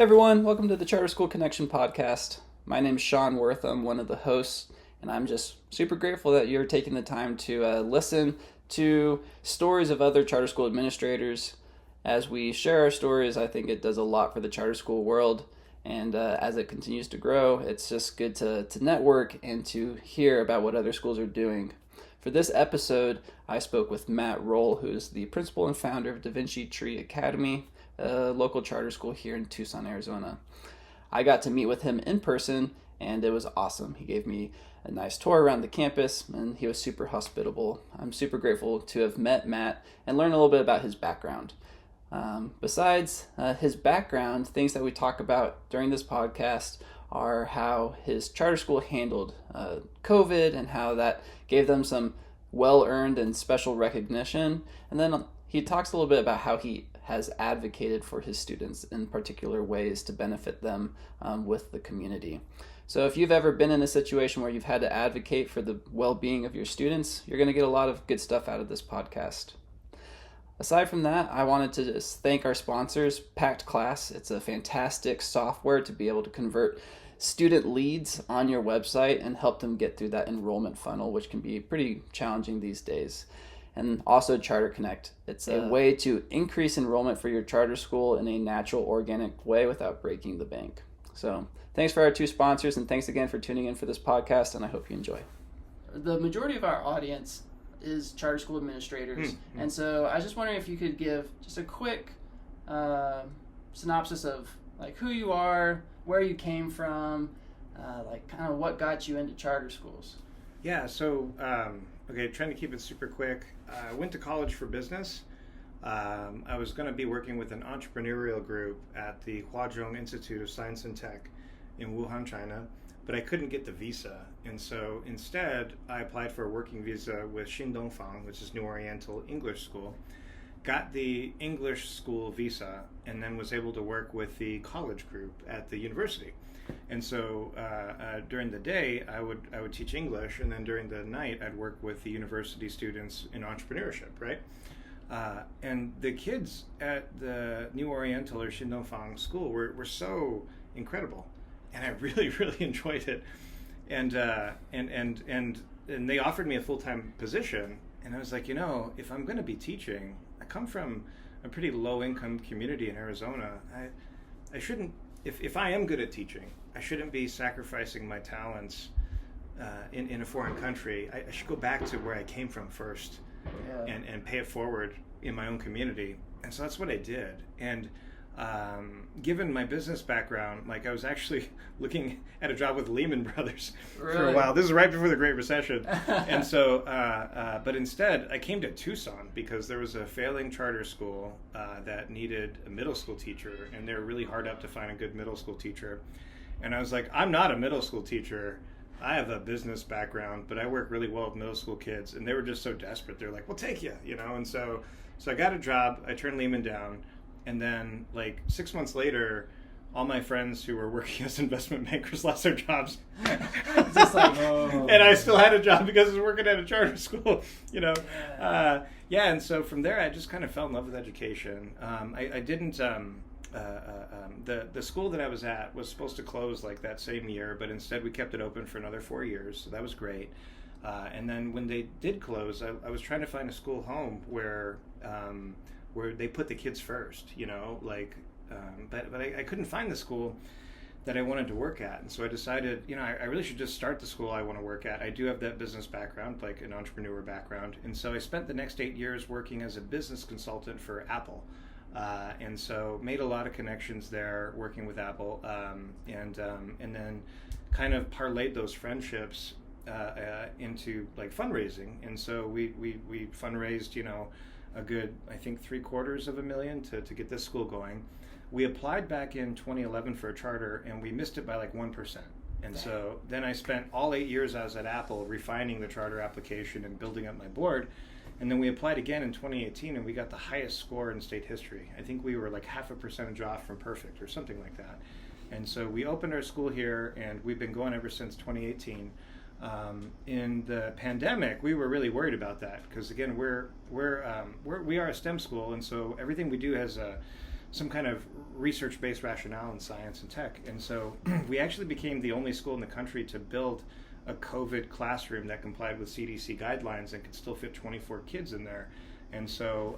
Hey everyone, welcome to the Charter School Connection podcast. My name is Shawn Worth. I'm one of the hosts, and I'm just super grateful that you're taking the time to listen to stories of other charter school administrators. As we share our stories, I think it does a lot for the charter school world, and as it continues to grow, it's just good to network and to hear about what other schools are doing. For this episode, I spoke with Matt Roll, who's the principal and founder of Vinci Tree Academy, a local charter school here in Tucson, Arizona. I got to meet with him in person, and it was awesome. He gave me a nice tour around the campus, and he was super hospitable. I'm super grateful to have met Matt and learn a little bit about his background. Besides his background, things that we talk about during this podcast are how his charter school handled COVID and how that gave them some well-earned and special recognition. And then he talks a little bit about how he has advocated for his students in particular ways to benefit them with the community. So if you've ever been in a situation where you've had to advocate for the well-being of your students, you're going to get a lot of good stuff out of this podcast. Aside from that, I wanted to just thank our sponsors, Packed Class. It's a fantastic software to be able to convert student leads on your website and help them get through that enrollment funnel, which can be pretty challenging these days. And also Charter Connect. It's a way to increase enrollment for your charter school in a natural, organic way without breaking the bank. So thanks for our two sponsors, and thanks again for tuning in for this podcast, and I hope you enjoy. The majority of our audience is charter school administrators, and so I was just wondering if you could give just a quick synopsis of like who you are, where you came from, like kind of what got you into charter schools. Yeah, so trying to keep it super quick. I went to college for business. I was going to be working with an entrepreneurial group at the Huazhong Institute of Science and Tech in Wuhan, China, but I couldn't get the visa. And so instead, I applied for a working visa with Xindongfang, which is New Oriental English School, got the English school visa, and then was able to work with the college group at the university. And so during the day, I would teach English, and then during the night, I'd work with the university students in entrepreneurship, right? And the kids at the New Oriental or Xindongfang school were so incredible, and I really, really enjoyed it. And they offered me a full-time position, and I was like, if I'm going to be teaching, I come from a pretty low-income community in Arizona. I shouldn't. If I am good at teaching, I shouldn't be sacrificing my talents in a foreign country. I should go back to where I came from first, and pay it forward in my own community. And so that's what I did. And given my business background, like I was actually looking at a job with Lehman Brothers for a while. This is right before the Great Recession. And so, but instead I came to Tucson because there was a failing charter school that needed a middle school teacher, and they were really hard up to find a good middle school teacher. And I was like, I'm not a middle school teacher. I have a business background, but I work really well with middle school kids. And they were just so desperate. They're like, we'll take you, And so I got a job. I turned Lehman down. And then, like 6 months later, all my friends who were working as investment bankers lost their jobs. It's just like, oh. And I still had a job because I was working at a charter school, And so from there, I just kind of fell in love with education. I didn't. The school that I was at was supposed to close like that same year, but instead we kept it open for another 4 years, so that was great. And then when they did close, I was trying to find a school home where they put the kids first, but I couldn't find the school that I wanted to work at. And so I decided, I really should just start the school I want to work at. I do have that business background, like an entrepreneur background. And so I spent the next 8 years working as a business consultant for Apple. And so made a lot of connections there working with Apple, and then kind of parlayed those friendships into like fundraising. And so we fundraised, a good, I think, $750,000 to get this school going. We applied back in 2011 for a charter, and we missed it by like 1%. And so then I spent all 8 years I was at Apple refining the charter application and building up my board. And then we applied again in 2018, and we got the highest score in state history. I think we were like 0.5% off from perfect or something like that. And so we opened our school here, and we've been going ever since 2018. In the pandemic, we were really worried about that because, again, we are a STEM school, and so everything we do has a some kind of research-based rationale in science and tech. And so we actually became the only school in the country to build a COVID classroom that complied with CDC guidelines and could still fit 24 kids in there. And so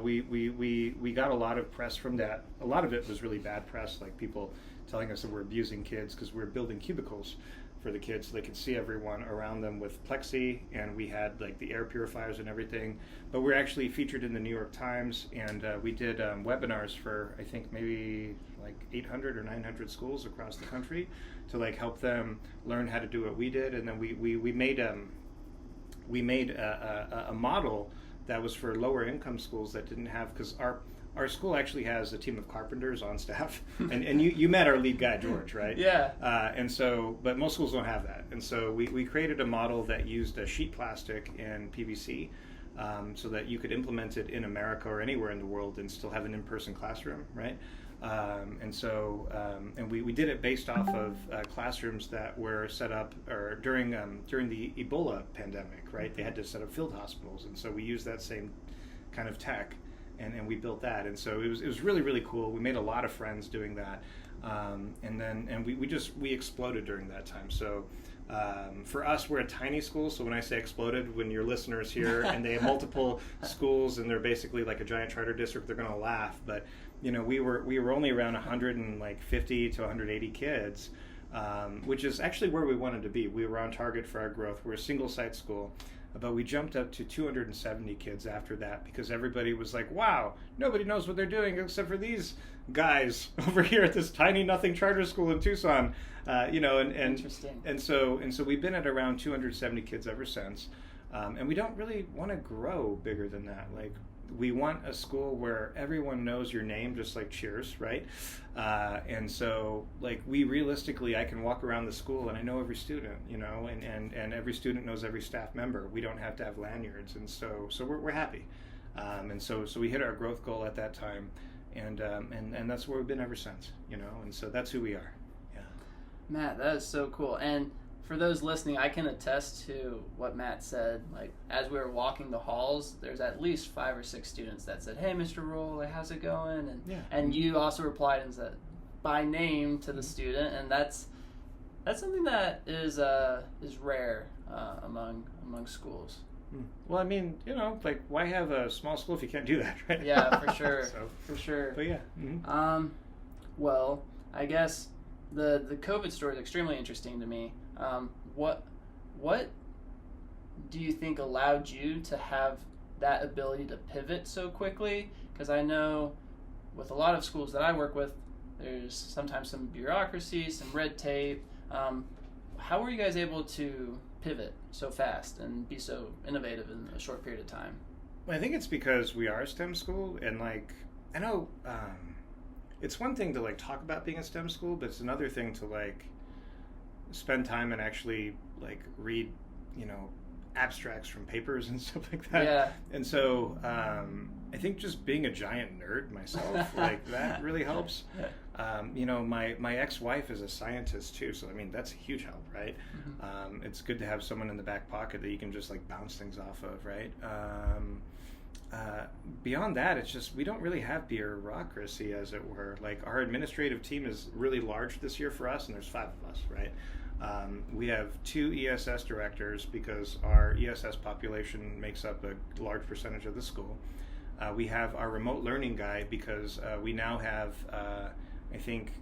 we got a lot of press from that. A lot of it was really bad press, like people telling us that we're abusing kids because we're building cubicles for the kids so they could see everyone around them with plexi, and we had like the air purifiers and everything. But we're actually featured in the New York Times, and we did webinars for I think maybe like 800 or 900 schools across the country to like help them learn how to do what we did. And then we made a model that was for lower income schools that didn't have, because our school actually has a team of carpenters on staff, and you met our lead guy George, right? Yeah. And so, but most schools don't have that, and so we created a model that used a sheet plastic and PVC, so that you could implement it in America or anywhere in the world and still have an in-person classroom, right? And we did it based off of classrooms that were set up or during the Ebola pandemic, right? They had to set up field hospitals, and so we used that same kind of tech, and we built that. And so it was really, really cool. We made a lot of friends doing that, and we exploded during that time. So for us, we're a tiny school. So when I say exploded, when your listeners hear and they have multiple schools and they're basically like a giant charter district, they're going to laugh. But you know, we were only around 150 to 180 kids, which is actually where we wanted to be. We were on target for our growth. We're a single site school, but we jumped up to 270 kids after that because everybody was like, wow, nobody knows what they're doing except for these guys over here at this tiny nothing charter school in Tucson. Interesting. And so we've been at around 270 kids ever since. And we don't really want to grow bigger than that. Like, we want a school where everyone knows your name, just like Cheers, right? And so, like, I can walk around the school and I know every student, you know, and every student knows every staff member. We don't have to have lanyards, and so we're happy. And so we hit our growth goal at that time, and that's where we've been ever since, you know. And so that's who we are. Yeah. Matt, that is so cool. And for those listening, I can attest to what Matt said. Like, as we were walking the halls, there's at least 5 or 6 students that said, "Hey, Mr. Roll, how's it going?" And you also replied and said by name to the student, and that's something that is rare among schools. Well, I mean, you know, like, why have a small school if you can't do that, right? Yeah, for sure. For sure. But yeah. Mm-hmm. Well, I guess the COVID story is extremely interesting to me. What do you think allowed you to have that ability to pivot so quickly? Because I know with a lot of schools that I work with, there's sometimes some bureaucracy, some red tape. How were you guys able to pivot so fast and be so innovative in a short period of time? Well, I think it's because we are a STEM school, and like, I know it's one thing to like talk about being a STEM school, but it's another thing to like spend time and actually like read, you know, abstracts from papers and stuff like that. Yeah. And so I think just being a giant nerd myself, like, that really helps. You know, my ex-wife is a scientist too, so I mean, that's a huge help, right? Mm-hmm. It's good to have someone in the back pocket that you can just like bounce things off of, right? Beyond that, it's just, we don't really have bureaucracy, as it were. Like, our administrative team is really large this year for us, and there's 5 of us, right? We have 2 ESS directors because our ESS population makes up a large percentage of the school. We have our remote learning guy because we now have, I think,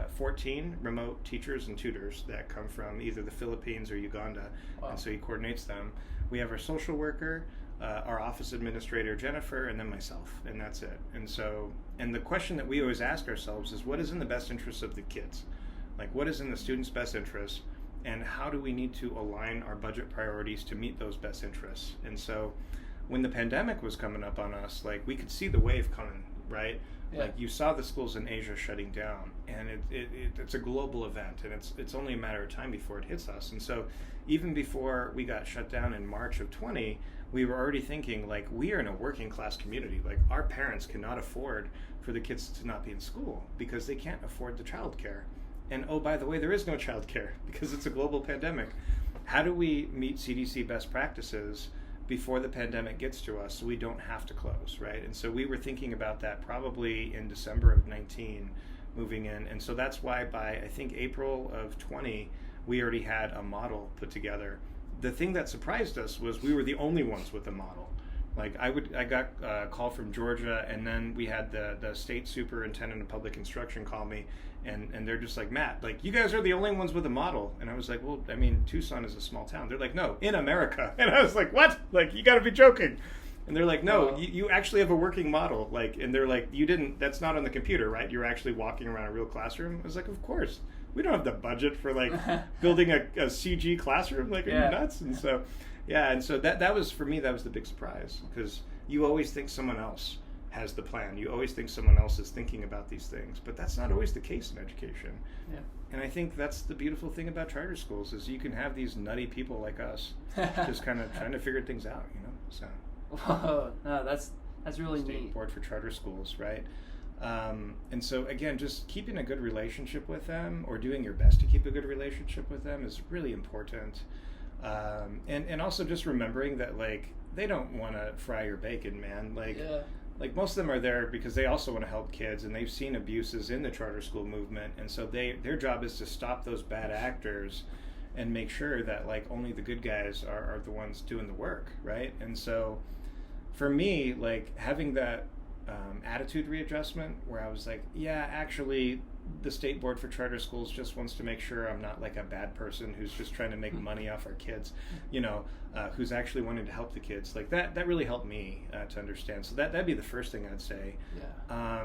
14 remote teachers and tutors that come from either the Philippines or Uganda. Wow. And so he coordinates them. We have our social worker, our office administrator, Jennifer, and then myself, and that's it. And the question that we always ask ourselves is, what is in the best interest of the kids? Like, what is in the students' best interest, and how do we need to align our budget priorities to meet those best interests? And so when the pandemic was coming up on us, like, we could see the wave coming, right? Yeah. Like, you saw the schools in Asia shutting down, and it's a global event, and it's only a matter of time before it hits us. And so even before we got shut down in March of 20, we were already thinking, like, we are in a working class community. Like, our parents cannot afford for the kids to not be in school because they can't afford the childcare. And oh, by the way, there is no childcare because it's a global pandemic. How do we meet CDC best practices before the pandemic gets to us so we don't have to close, right? And so we were thinking about that probably in December of 19 moving in. And so that's why by, I think, April of 20, we already had a model put together. The thing that surprised us was we were the only ones with a model. Like I got a call from Georgia, and then we had the state superintendent of public instruction call me, and they're just like, Matt, like, you guys are the only ones with a model. And I was like, well, I mean, Tucson is a small town. They're like, no, in America. And I was like, what? Like, you got to be joking. And they're like, no, you actually have a working model. Like, and they're like, that's not on the computer, right? You're actually walking around a real classroom. I was like, of course. We don't have the budget for like building a CG classroom. Like, are you nuts? And so, yeah, and so that was, for me, that was the big surprise, because you always think someone else has the plan. You always think someone else is thinking about these things, but that's not always the case in education. Yeah. And I think that's the beautiful thing about charter schools, is you can have these nutty people like us just kind of trying to figure things out, you know. So. Whoa, no, that's really State neat. Board for Charter Schools, right? And so again, just keeping a good relationship with them, or doing your best to keep a good relationship with them, is really important. And also just remembering that, like, they don't want to fry your bacon, man. Like most of them are there because they also want to help kids, and they've seen abuses in the charter school movement, and so their job is to stop those bad actors and make sure that, like, only the good guys are the ones doing the work, right? And so for me, like, having that attitude readjustment where I was like, yeah, actually the State Board for Charter Schools just wants to make sure I'm not like a bad person who's just trying to make money off our kids, you know, who's actually wanting to help the kids. Like that really helped me to understand. So that'd be the first thing I'd say. Yeah.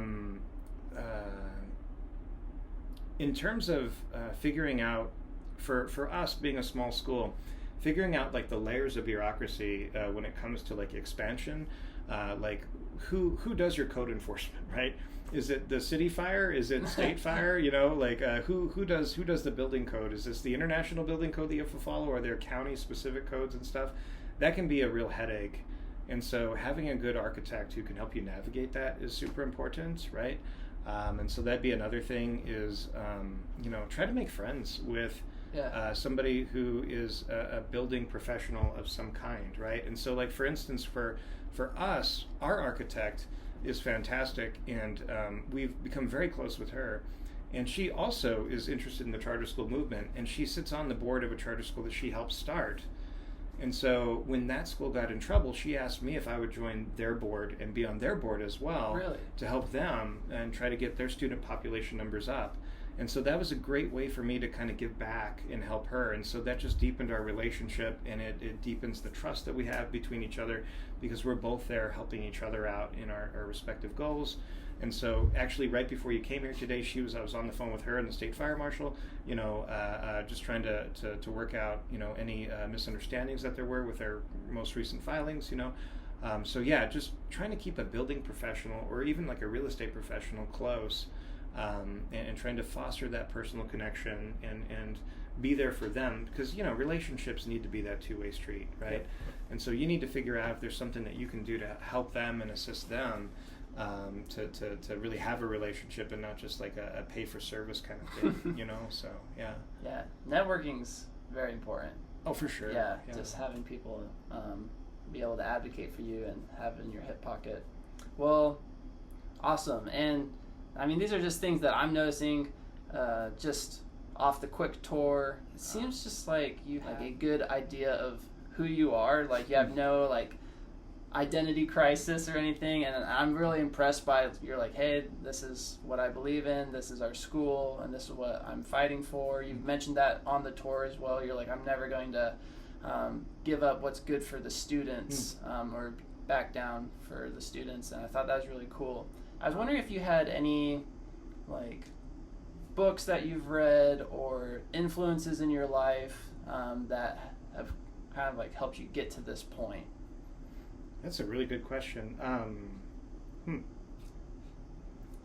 In terms of figuring out, for us being a small school, figuring out like the layers of bureaucracy when it comes to like expansion, like who does your code enforcement, right? Is it the city fire? Is it state fire? You know, like who does the building code? Is this the international building code that you have to follow? Are there county specific codes and stuff? That can be a real headache. And so having a good architect who can help you navigate that is super important, right? And so that'd be another thing is, you know, try to make friends with somebody who is a building professional of some kind, right? And so, like, for instance, for us, our architect is fantastic, and we've become very close with her. And she also is interested in the charter school movement, and she sits on the board of a charter school that she helped start. And so when that school got in trouble, she asked me if I would join their board and be on their board as well, really? To help them and try to get their student population numbers up. And so that was a great way for me to kind of give back and help her. And so that just deepened our relationship, and it deepens the trust that we have between each other, because we're both there helping each other out in our respective goals. And so actually right before you came here today, I was on the phone with her and the state fire marshal, you know, just trying to work out, you know, any misunderstandings that there were with their most recent filings, you know. So yeah, just trying to keep a building professional or even like a real estate professional close, and trying to foster that personal connection and be there for them, because, you know, relationships need to be that two-way street, right? Yep. And so you need to figure out if there's something that you can do to help them and assist them, to really have a relationship and not just like a pay-for-service kind of thing, you know? So, yeah. Yeah, networking's very important. Oh, for sure. Yeah, just having people be able to advocate for you and have it in your hip pocket. Well, awesome. And I mean, these are just things that I'm noticing just off the quick tour. It seems just like you have a good idea of who you are. Like, you have no, like, identity crisis or anything. And I'm really impressed by, you're like, hey, this is what I believe in. This is our school. And this is what I'm fighting for. You've mentioned that on the tour as well. You're like, I'm never going to give up what's good for the students or back down for the students. And I thought that was really cool. I was wondering if you had any, like, books that you've read or influences in your life that have kind of, like, helped you get to this point. That's a really good question.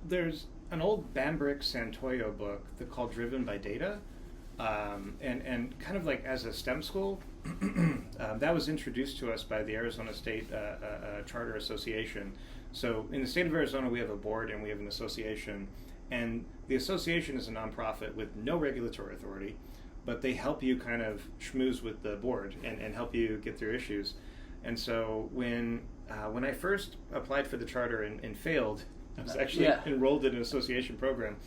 There's an old Bambrick Santoyo book called Driven by Data, and kind of like as a STEM school, that was introduced to us by the Arizona State Charter Association. So in the state of Arizona, we have a board and we have an association, and the association is a nonprofit with no regulatory authority, but they help you kind of schmooze with the board and help you get through issues. And so when I first applied for the charter and failed, I was actually enrolled in an association program,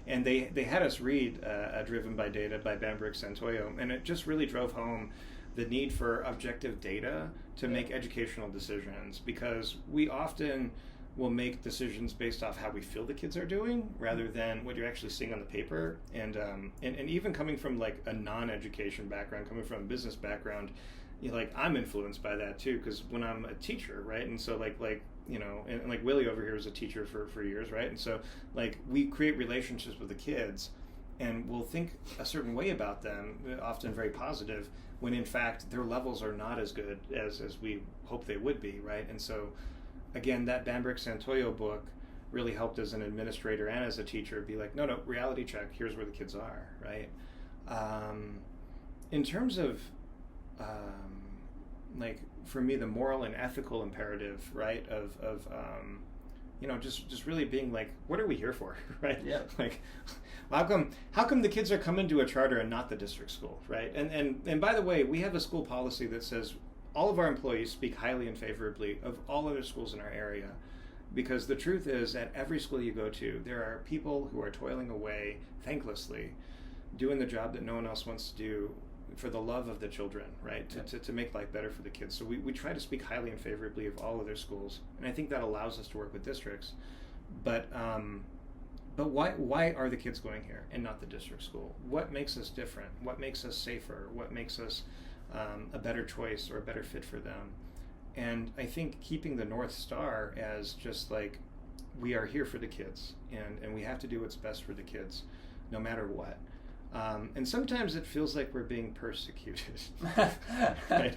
and they had us read Driven by Data by Bambrick Santoyo, and it just really drove home the need for objective data to make educational decisions, because we often will make decisions based off how we feel the kids are doing rather than what you're actually seeing on the paper. And even coming from like a non-education background, coming from a business background, you know, like I'm influenced by that too, because when I'm a teacher, right, and so like you know, and like Willie over here was a teacher for years, right, and so like we create relationships with the kids, and we'll think a certain way about them, often very positive, when in fact their levels are not as good as we hope they would be, right? And so again, that Bambrick Santoyo book really helped as an administrator and as a teacher be like, no, reality check, here's where the kids are, right? In terms of like for me, the moral and ethical imperative, right, of you know, just really being like, what are we here for, right? Yeah. Like, how come the kids are coming to a charter and not the district school, right? And by the way, we have a school policy that says all of our employees speak highly and favorably of all other schools in our area, because the truth is, at every school you go to, there are people who are toiling away thanklessly, doing the job that no one else wants to do for the love of the children, right? To make life better for the kids. So we try to speak highly and favorably of all other schools, and I think that allows us to work with districts. But why are the kids going here and not the district school? What makes us different? What makes us safer? What makes us a better choice or a better fit for them? And I think keeping the North Star as just like, we are here for the kids, and we have to do what's best for the kids, no matter what. And sometimes it feels like we're being persecuted, right?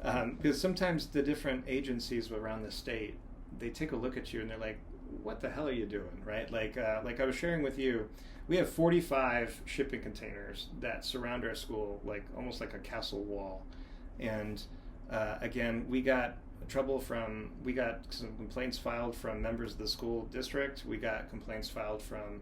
Because sometimes the different agencies around the state, they take a look at you and they're like, what the hell are you doing, right? Like I was sharing with you, we have 45 shipping containers that surround our school, like almost like a castle wall. And again, we got some complaints filed from members of the school district. We got complaints filed from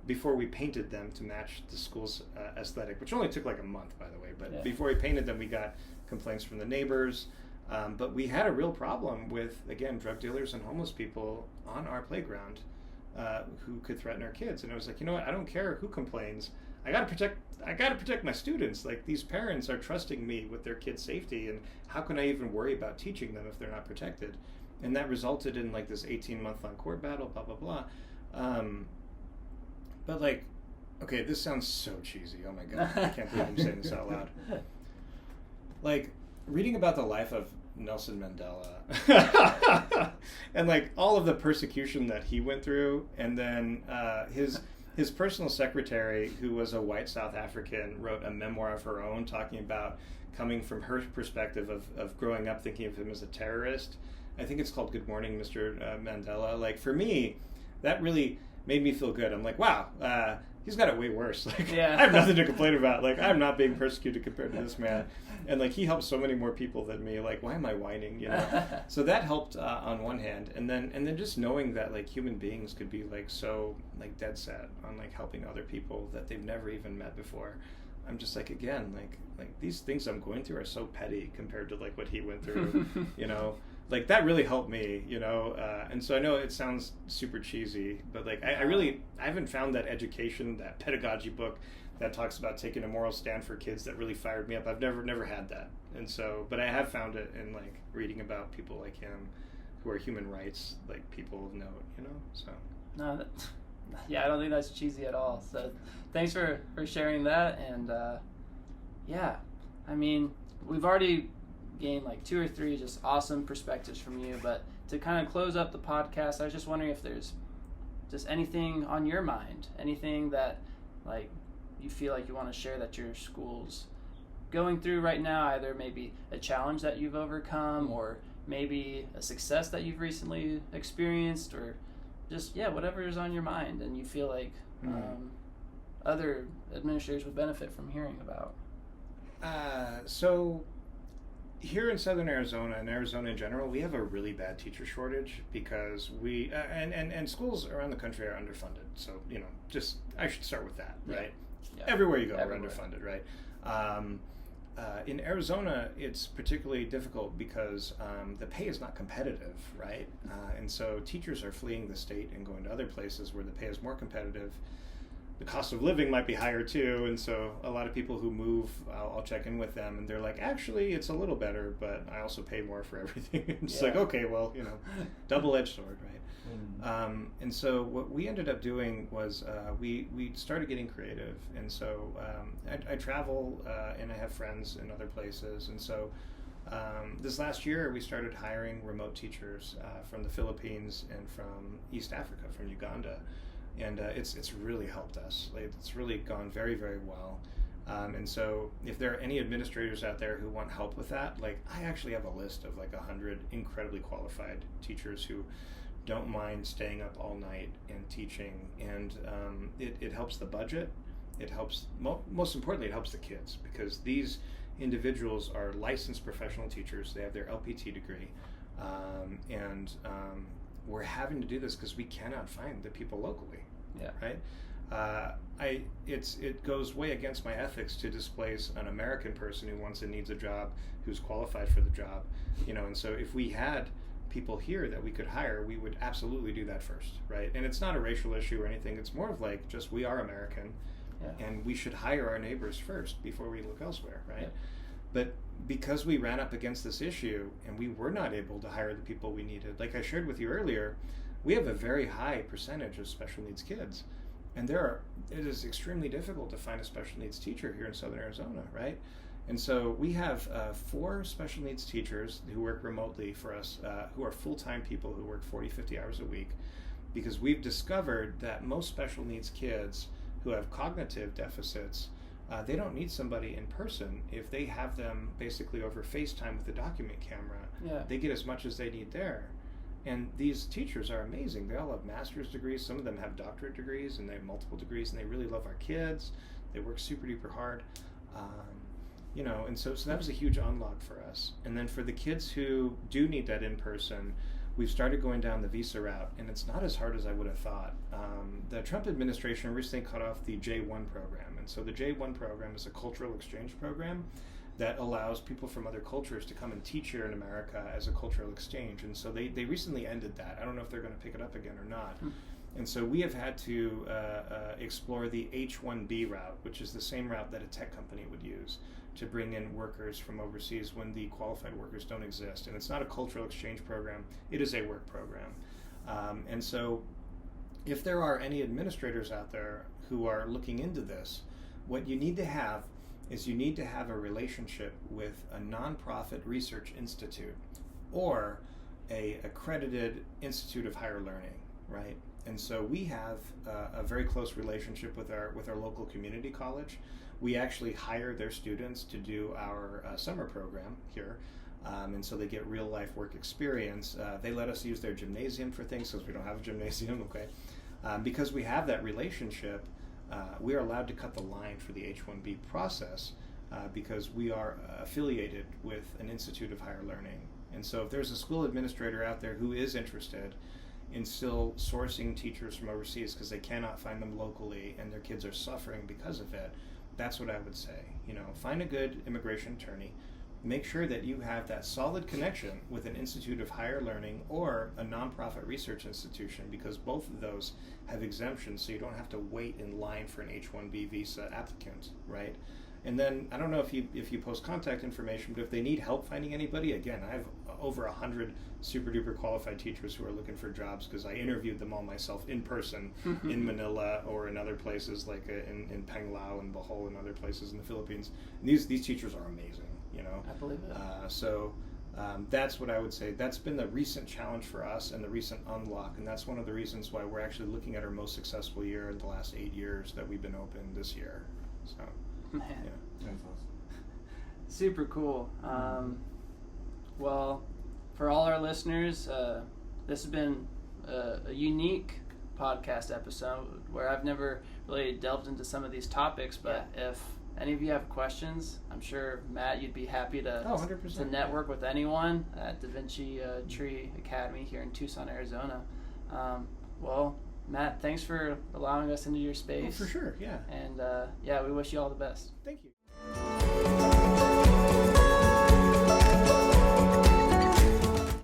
before we painted them to match the school's aesthetic, which only took like a month, by the way. But before we painted them, we got complaints from the neighbors. But we had a real problem with, again, drug dealers and homeless people on our playground who could threaten our kids. And I was like, you know what? I don't care who complains. I gotta protect my students. Like, these parents are trusting me with their kids' safety, and how can I even worry about teaching them if they're not protected? And that resulted in like this 18-month-long court battle, blah blah blah. But like, okay, this sounds so cheesy. Oh my god, I can't believe I'm saying this out loud. Like, reading about the life of Nelson Mandela and like all of the persecution that he went through, and then his personal secretary, who was a white South African, wrote a memoir of her own talking about coming from her perspective of growing up thinking of him as a terrorist. I think it's called Good Morning, Mr. Mandela. Like, for me, that really made me feel good. I'm like, wow, he's got it way worse. Like, I have nothing to complain about. Like, I'm not being persecuted compared to this man. And like, he helped so many more people than me. Like, why am I whining? You know. So that helped on one hand, and then just knowing that like human beings could be like so like dead set on like helping other people that they've never even met before. I'm just like, again, like these things I'm going through are so petty compared to like what he went through. You know. Like, that really helped me, you know, and so I know it sounds super cheesy, but like I haven't found that education, that pedagogy book that talks about taking a moral stand for kids that really fired me up. I've never had that, and so, but I have found it in like reading about people like him, who are human rights like people of note, you know. So no, I don't think that's cheesy at all. So thanks for sharing that, and yeah, I mean, we've already gain like 2 or 3 just awesome perspectives from you, but to kind of close up the podcast, I was just wondering if there's just anything on your mind, anything that like you feel like you want to share that your school's going through right now, either maybe a challenge that you've overcome or maybe a success that you've recently experienced, or just whatever is on your mind and you feel like other administrators would benefit from hearing about. So here in Southern Arizona and Arizona in general, we have a really bad teacher shortage because we and schools around the country are underfunded. So, you know, just I should start with that, right? Yeah. Everywhere you go, we're underfunded, right? in Arizona, it's particularly difficult because the pay is not competitive, right? And so teachers are fleeing the state and going to other places where the pay is more competitive. The cost of living might be higher too, and so a lot of people who move, I'll check in with them, and they're like, actually, it's a little better, but I also pay more for everything. It's like, okay, well, double-edged sword, right? And so what we ended up doing was we started getting creative, and so I travel and I have friends in other places, and so this last year we started hiring remote teachers from the Philippines and from East Africa, from Uganda. And it's really helped us. Like, it's really gone very, very well. And so if there are any administrators out there who want help with that, like, I actually have a list of like 100 incredibly qualified teachers who don't mind staying up all night and teaching. And it helps the budget. It helps, most importantly, it helps the kids, because these individuals are licensed professional teachers. They have their LPT degree. We're having to do this because we cannot find the people locally. Yeah. Right. It goes way against my ethics to displace an American person who wants and needs a job, who's qualified for the job, and so if we had people here that we could hire, we would absolutely do that first, right? And it's not a racial issue or anything. It's more of like, just, we are American, and we should hire our neighbors first before we look elsewhere, right? Yeah. But because we ran up against this issue and we were not able to hire the people we needed, like I shared with you earlier, we have a very high percentage of special needs kids. And it is extremely difficult to find a special needs teacher here in Southern Arizona, right? And so we have 4 special needs teachers who work remotely for us, who are full-time people who work 40, 50 hours a week, because we've discovered that most special needs kids who have cognitive deficits, they don't need somebody in person. If they have them basically over FaceTime with a document camera, they get as much as they need there. And these teachers are amazing. They all have master's degrees. Some of them have doctorate degrees, and they have multiple degrees, and they really love our kids. They work super duper hard. And so that was a huge unlock for us. And then for the kids who do need that in person, we've started going down the visa route, and it's not as hard as I would have thought. The Trump administration recently cut off the J1 program, and so the J1 program is a cultural exchange program that allows people from other cultures to come and teach here in America as a cultural exchange. And so they recently ended that. I don't know if they're going to pick it up again or not. And so we have had to explore the H-1B route, which is the same route that a tech company would use to bring in workers from overseas when the qualified workers don't exist. And it's not a cultural exchange program, it is a work program. And so if there are any administrators out there who are looking into this, what you need to have is you need to have a relationship with a nonprofit research institute or a accredited institute of higher learning, right? And so we have a very close relationship with our local community college. We actually hire their students to do our summer program here, and so they get real life work experience. They let us use their gymnasium for things because we don't have a gymnasium, okay? Because we have that relationship, we are allowed to cut the line for the H-1B process because we are affiliated with an Institute of Higher Learning. And so if there's a school administrator out there who is interested in still sourcing teachers from overseas because they cannot find them locally and their kids are suffering because of it, that's what I would say. Find a good immigration attorney. Make sure that you have that solid connection with an Institute of Higher Learning or a nonprofit research institution, because both of those have exemptions, so you don't have to wait in line for an H-1B visa applicant, right? And then, I don't know if you post contact information, but if they need help finding anybody, again, I have over 100 super duper qualified teachers who are looking for jobs because I interviewed them all myself in person in Manila or in other places like in Panglao and Bohol and other places in the Philippines. And these teachers are amazing. I believe it. So that's what I would say. That's been the recent challenge for us and the recent unlock, and that's one of the reasons why we're actually looking at our most successful year in the last 8 years that we've been open this year. So, man, yeah, that's awesome. Super cool. Well, for all our listeners, this has been a unique podcast episode where I've never really delved into some of these topics, but if any of you have questions, I'm sure, Matt, you'd be happy to 100%. To network with anyone at the Vinci Tree Academy here in Tucson, Arizona. Well, Matt, thanks for allowing us into your space. Oh, for sure, yeah. And we wish you all the best. Thank you.